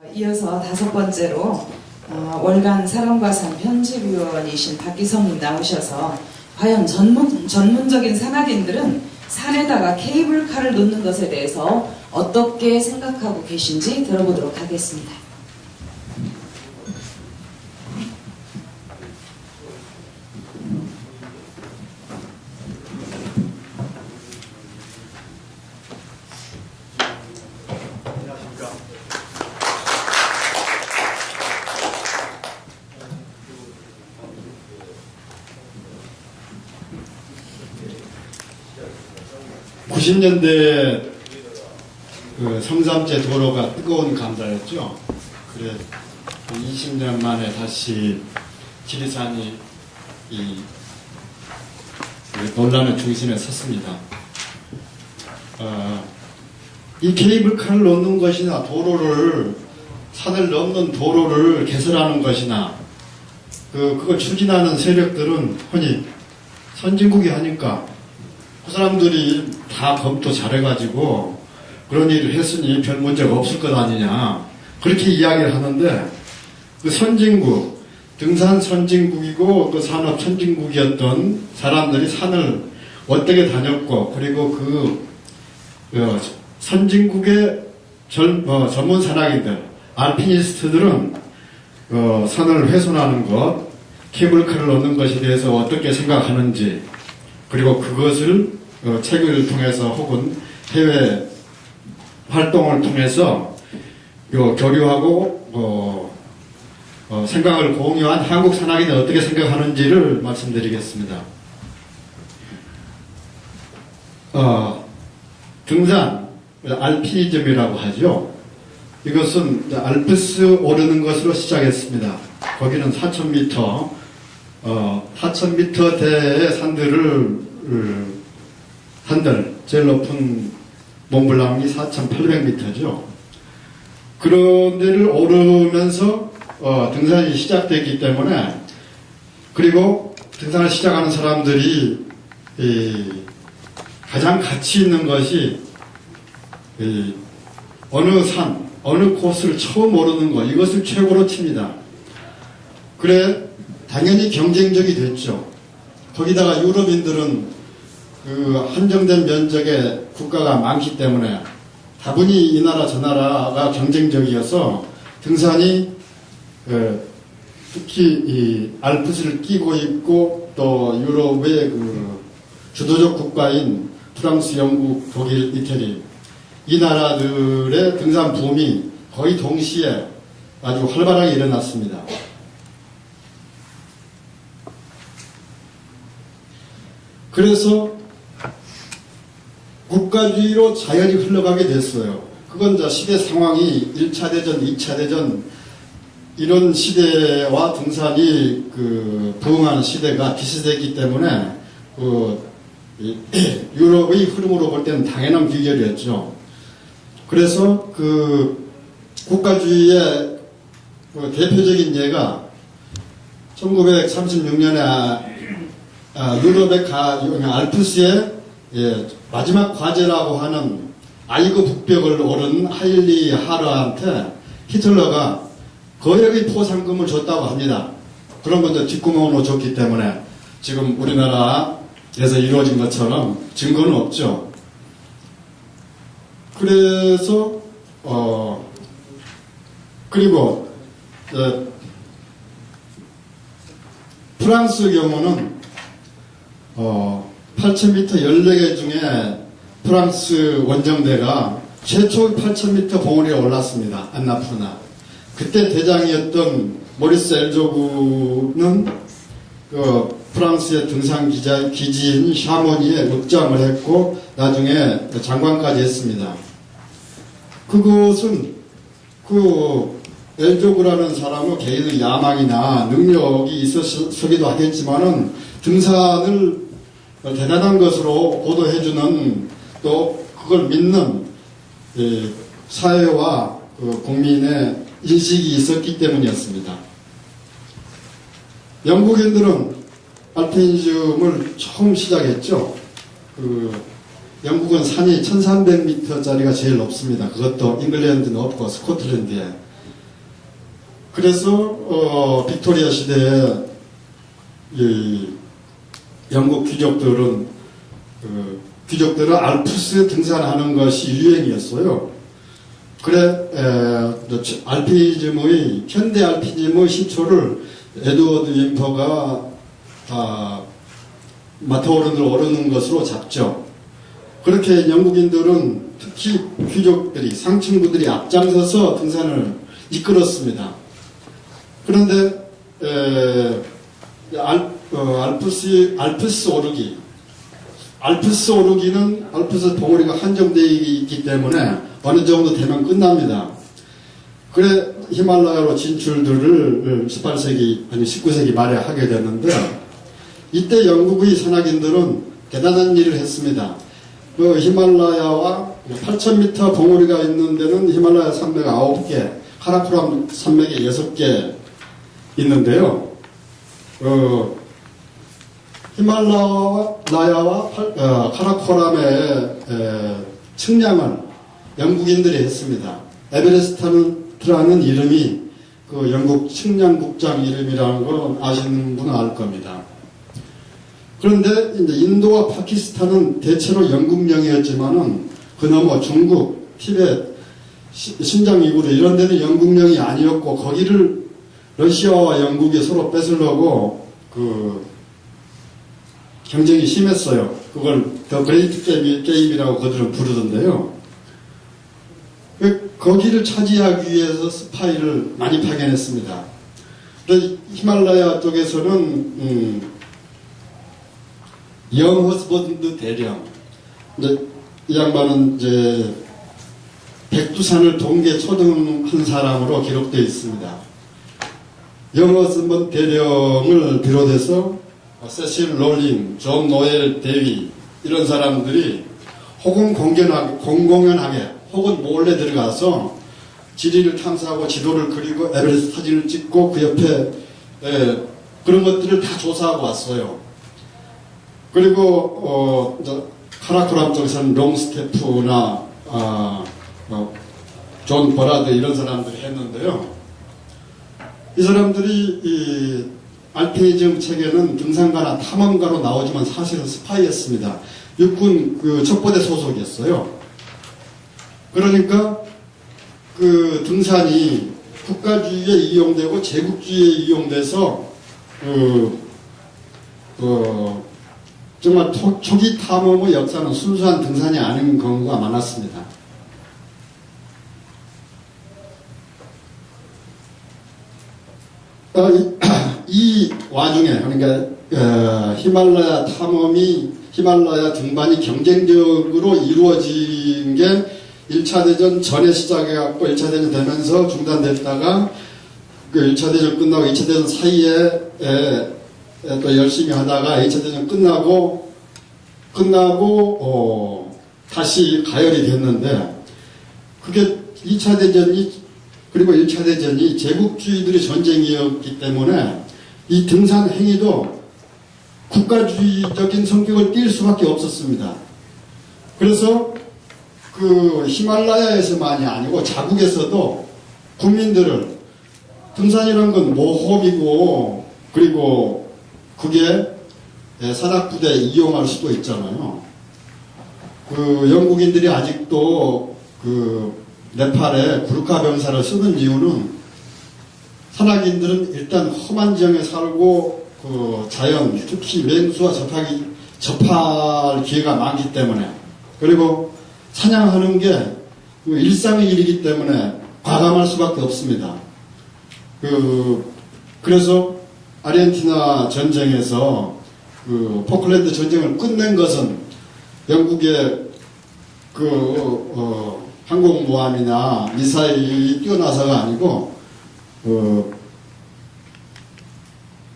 이어서 5번째로 월간 사람과 산 편집위원이신 박기성님 나오셔서 과연 전문적인 산악인들은 산에다가 케이블카를 놓는 것에 대해서 어떻게 생각하고 계신지 들어보도록 하겠습니다. (90년대) 그 성삼재 도로가 뜨거운 감자였죠. 그래 20년 만에 다시 지리산이 이 논란의 중심에 섰습니다. 이 케이블카를 놓는 것이나 산을 넘는 도로를 개설하는 것이나 그걸 추진하는 세력들은 흔히 선진국이 하니까 그 사람들이 다 검토 잘해가지고 그런 일을 했으니 별 문제가 없을 것 아니냐 그렇게 이야기를 하는데, 그 선진국, 등산 선진국이고 그 산업 선진국이었던 사람들이 산을 어떻게 다녔고, 그리고 선진국의 전문 산악인들, 알피니스트들은 산을 훼손하는 것, 케이블카를 놓는 것에 대해서 어떻게 생각하는지, 그리고 그것을 책을 통해서 혹은 해외 활동을 통해서 교류하고 생각을 공유한 한국 산악인은 어떻게 생각하는지를 말씀드리겠습니다. 등산, 알피니즘이라고 하죠. 이것은 알프스 오르는 것으로 시작했습니다. 거기는 4,000m, 4,000m 대의 산들, 제일 높은 몽블랑이 4,800m죠. 그런 데를 오르면서 등산이 시작됐기 때문에, 그리고 등산을 시작하는 사람들이 가장 가치 있는 것이 어느 산, 어느 코스를 처음 오르는 것, 이것을 최고로 칩니다. 그래 당연히 경쟁적이 됐죠. 거기다가 유럽인들은 그 한정된 면적의 국가가 많기 때문에 다분히 이 나라 저 나라가 경쟁적이어서 등산이 특히 이 알프스를 끼고 있고, 또 유럽의 그 주도적 국가인 프랑스, 영국, 독일, 이태리, 이 나라들의 등산 붐이 거의 동시에 아주 활발하게 일어났습니다. 그래서 국가주의로 자연히 흘러가게 됐어요. 그건 시대 상황이 1차 대전, 2차 대전 이런 시대와 등산이 부응하는 시대가 비슷했기 때문에 유럽의 흐름으로 볼 때는 당연한 비결이었죠. 그래서 국가주의의 대표적인 예가 1936년에 유럽의 알프스의 마지막 과제라고 하는 아이그 북벽을 오른 하일리 하러한테 히틀러가 거액의 포상금을 줬다고 합니다. 그런 것도 뒷구멍으로 줬기 때문에 지금 우리나라에서 이루어진 것처럼 증거는 없죠. 그래서 그리고 프랑스 경우는 8,000m 14개 중에 프랑스 원정대가 최초 8,000m 봉우리에 올랐습니다. 안나푸르나. 그때 대장이었던 모리스 엘조구는 프랑스의 등산 기지인 샤모니에 읍장을 했고 나중에 장관까지 했습니다. 그것은 엘조구라는 사람은 개인의 야망이나 능력이 있었기도 하겠지만은 등산을 대단한 것으로 보도해주는, 또 그걸 믿는 사회와 국민의 인식이 있었기 때문이었습니다. 영국인들은 알피니즘을 처음 시작했죠. 영국은 산이 1300m짜리가 제일 높습니다. 그것도 잉글랜드는 없고 스코틀랜드에. 그래서 빅토리아 시대에 이 영국 귀족들은 알프스에 등산하는 것이 유행이었어요. 그래 현대 알피니즘의 시초를 에드워드 윈퍼가 마타오른을 오르는 것으로 잡죠. 그렇게 영국인들은 특히 귀족들이 상층부들이 앞장서서 등산을 이끌었습니다. 그런데 알프스 오르기는 알프스 봉우리가 한정되어 있기 때문에 어느 정도 되면 끝납니다. 그래 히말라야로 진출들을 18세기 아니 19세기 말에 하게 됐는데, 이때 영국의 산악인들은 대단한 일을 했습니다. 그 히말라야와 8,000m 봉우리가 있는 데는 히말라야 산맥 9개, 카라코람 산맥이 6개 있는데요. 히말라야와 카라코람의 측량을 영국인들이 했습니다. 에베레스트라는 이름이 그 영국 측량국장 이름이라는 걸 아시는 분은 알 겁니다. 그런데 이제 인도와 파키스탄은 대체로 영국령이었지만은 그나마 중국, 티벳, 신장 이구르 이런 데는 영국령이 아니었고, 거기를 러시아와 영국이 서로 뺏으려고 경쟁이 심했어요. 그걸 더 그레이트 게임이라고 그들은 부르던데요. 거기를 차지하기 위해서 스파이를 많이 파견했습니다. 히말라야 쪽에서는 영허스번드 대령, 이 양반은 이제 백두산을 동계 초등한 사람으로 기록되어 있습니다. 영허스번드 대령을 비롯해서 세실 롤링, 존 노엘 대위 이런 사람들이 혹은 공공연하게 혹은 몰래 들어가서 지리를 탐사하고 지도를 그리고 에베레스트 사진을 찍고 그 옆에 그런 것들을 다 조사하고 왔어요. 그리고 카라코람 쪽에서는 롱스테프나 존 버라드 이런 사람들이 했는데요. 이 사람들이 이 알피니즘 책에는 등산가나 탐험가로 나오지만 사실은 스파이였습니다. 육군 그 첩보대 소속이었어요. 그러니까 그 등산이 국가주의에 이용되고 제국주의에 이용돼서 정말 초기 탐험의 역사는 순수한 등산이 아닌 경우가 많았습니다. 이 와중에 그러니까 히말라야 탐험이 히말라야 등반이 경쟁적으로 이루어진 게 1차 대전 전에 시작해갖고 1차 대전 되면서 중단됐다가 그 1차 대전 끝나고 2차 대전 사이에 또 열심히 하다가 2차 대전 끝나고 다시 가열이 됐는데, 그게 2차 대전이 그리고 1차 대전이 제국주의들의 전쟁이었기 때문에 이 등산 행위도 국가주의적인 성격을 띌 수밖에 없었습니다. 그래서 그 히말라야에서만이 아니고 자국에서도 국민들을 등산이라는 건 모험이고, 그리고 그게 산악부대에 이용할 수도 있잖아요. 그 영국인들이 아직도 그 네팔에 구르카 병사를 쓰는 이유는 산악인들은 일단 험한 지형에 살고 그 자연, 특히 맹수와 접할 기회가 많기 때문에, 그리고 사냥하는 게 일상의 일이기 때문에 과감할 수밖에 없습니다. 그래서 아르헨티나 전쟁에서 그 포클랜드 전쟁을 끝낸 것은 영국의 항공모함이나 미사일이 뛰어나서가 아니고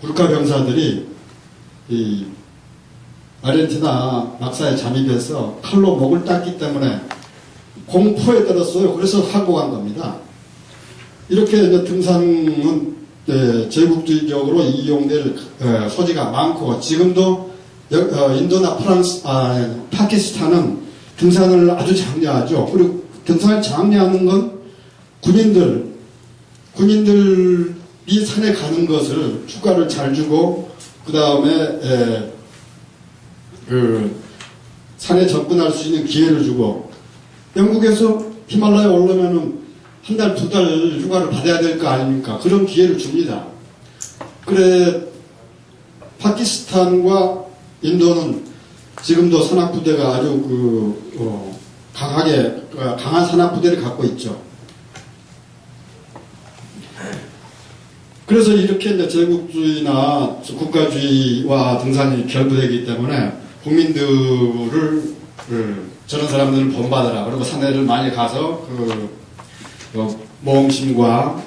구르카 병사들이 이 아르헨티나 막사에 잠입해서 칼로 목을 땄기 때문에 공포에 떨었어요. 그래서 하고 간 겁니다. 이렇게 등산은 제국주의적으로 이용될 소지가 많고, 지금도 인도나 파키스탄은 등산을 아주 장려하죠. 그리고 등산을 장려하는 건 군인들이 산에 가는 것을 휴가를 잘 주고 그 다음에 그 산에 접근할 수 있는 기회를 주고 영국에서 히말라야 오르면은 한 달, 두 달 휴가를 받아야 될 거 아닙니까? 그런 기회를 줍니다. 그래, 파키스탄과 인도는 지금도 산악부대가 아주 강한 산악부대를 갖고 있죠. 그래서 이렇게 이제 제국주의나 국가주의와 등산이 결부되기 때문에 국민들을 저런 사람들을 본받아라. 그리고 산에를 많이 가서 모험심과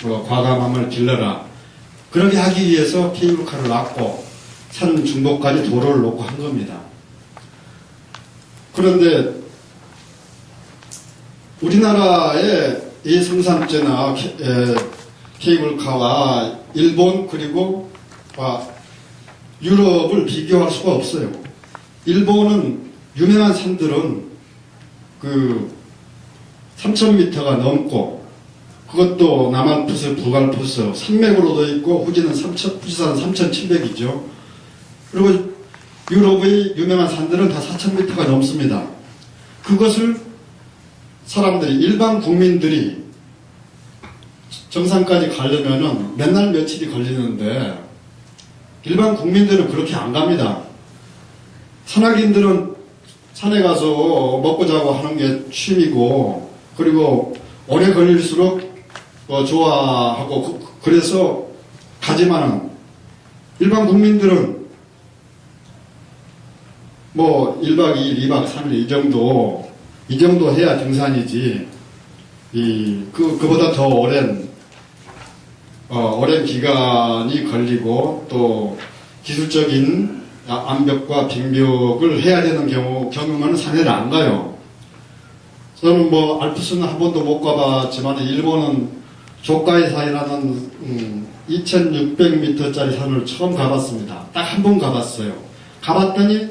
과감함을 길러라. 그렇게 하기 위해서 케이블카를 놨고 산 중복까지 도로를 놓고 한 겁니다. 그런데 우리나라의 이 성산업체나 케이블카와 일본 그리고 유럽을 비교할 수가 없어요. 일본은 유명한 산들은 3,000m가 넘고 그것도 남한푸스, 북한푸스, 산맥으로 돼 있고 후지산 3,700이죠. 그리고 유럽의 유명한 산들은 다 4,000m가 넘습니다. 그것을 사람들이 일반 국민들이 정상까지 가려면은 맨날 며칠이 걸리는데 일반 국민들은 그렇게 안 갑니다. 산악인들은 산에 가서 먹고 자고 하는 게 취미고 그리고 오래 걸릴수록 좋아하고 그래서 가지만은 일반 국민들은 뭐 1박 2일, 2박 3일 이 정도 해야 등산이지 그보다 더 오랜 기간이 걸리고 또 기술적인 암벽과 빙벽을 해야 되는 경우는 산에를 안 가요. 저는 뭐 알프스는 한 번도 못 가봤지만 일본은 조카이산이라는 2600m짜리 산을 처음 가봤습니다. 딱 한 번 가봤어요. 가봤더니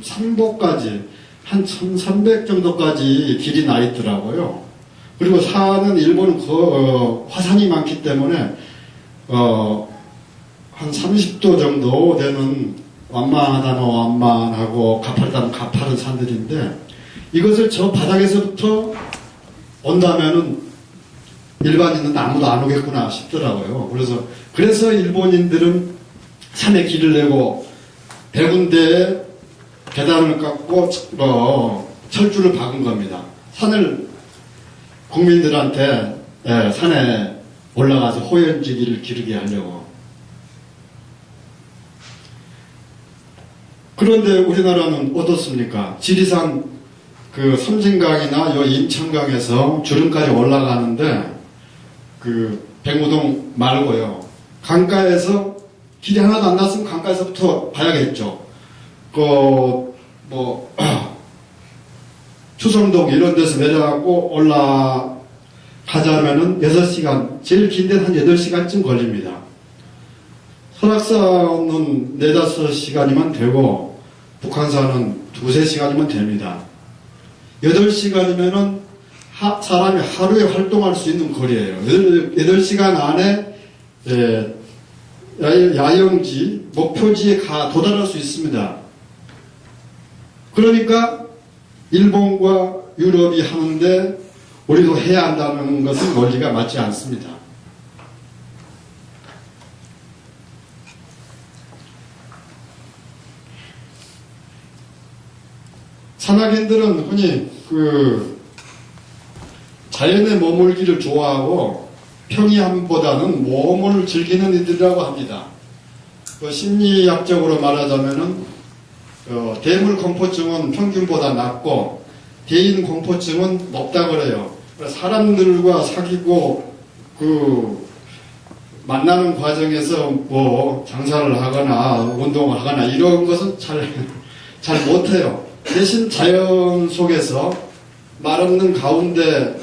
삼보까지 한 1300 정도까지 길이 나 있더라고요. 그리고 산은 일본은 화산이 많기 때문에 한 30도 정도 되는 완만하다면 완만하고 가파르다면 가파른 산들인데 이것을 저 바닥에서부터 온다면은 일반인은 아무도 안 오겠구나 싶더라고요. 그래서 일본인들은 산에 길을 내고 100군데에 계단을 깎고 철줄을 박은 겁니다. 산을 국민들한테 산에 올라가서 호연지기를 기르게 하려고. 그런데 우리나라는 어떻습니까? 지리산 섬진강이나 임천강에서 주름까지 올라가는데 백무동 말고요. 강가에서 길이 하나도 안 났으면 강가에서부터 봐야겠죠. 추성동 이런 데서 내려가고 올라가자면은 6시간, 제일 긴 데는 한 8시간쯤 걸립니다. 설악산은 4, 5시간이면 되고, 북한산은 2, 3시간이면 됩니다. 8시간이면은 사람이 하루에 활동할 수 있는 거리예요. 8시간 안에 야영지, 목표지에 도달할 수 있습니다. 그러니까 일본과 유럽이 하는데 우리도 해야 한다는 것은 논리가 맞지 않습니다. 산악인들은 흔히 자연에 머물기를 좋아하고 평이함보다는 모험을 즐기는 이들이라고 합니다. 심리학적으로 말하자면은 대물 공포증은 평균보다 낮고 대인 공포증은 높다 그래요. 사람들과 사귀고 만나는 과정에서 장사를 하거나 운동을 하거나 이런 것은 잘 못해요. 대신 자연 속에서 말 없는 가운데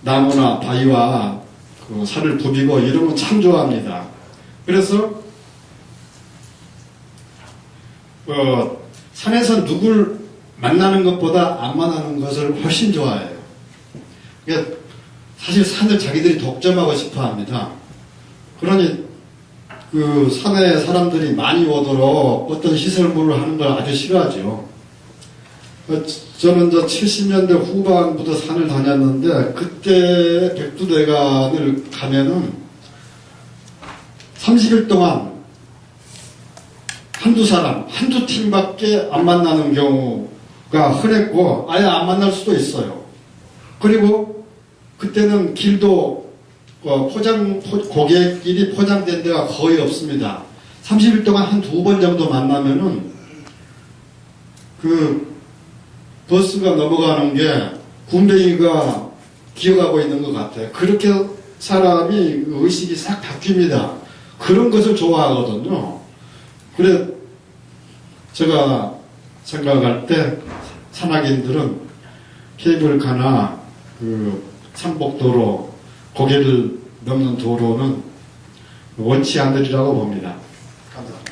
나무나 바위와 산을 부비고 이러면 참 좋아합니다. 그래서 산에서 누굴 만나는 것보다 안 만나는 것을 훨씬 좋아해요. 그러니까 사실 산을 자기들이 독점하고 싶어 합니다. 그러니 그 산에 사람들이 많이 오도록 어떤 시설물을 하는 걸 아주 싫어하죠. 저는 70년대 후반부터 산을 다녔는데 그때 백두대간을 가면은 30일 동안 한두 팀밖에 안 만나는 경우가 흔했고 아예 안 만날 수도 있어요. 그리고 그때는 길도 고객끼리 포장된 데가 거의 없습니다. 30일 동안 한 2번 정도 만나면은 그 버스가 넘어가는 게 군뱅이가 기어가고 있는 것 같아요. 그렇게 사람이 의식이 싹 바뀝니다. 그런 것을 좋아하거든요. 그래 제가 생각할 때 산악인들은 케이블카나 그 산복도로 고개를 넘는 도로는 원치 않으리라고 봅니다. 감사합니다.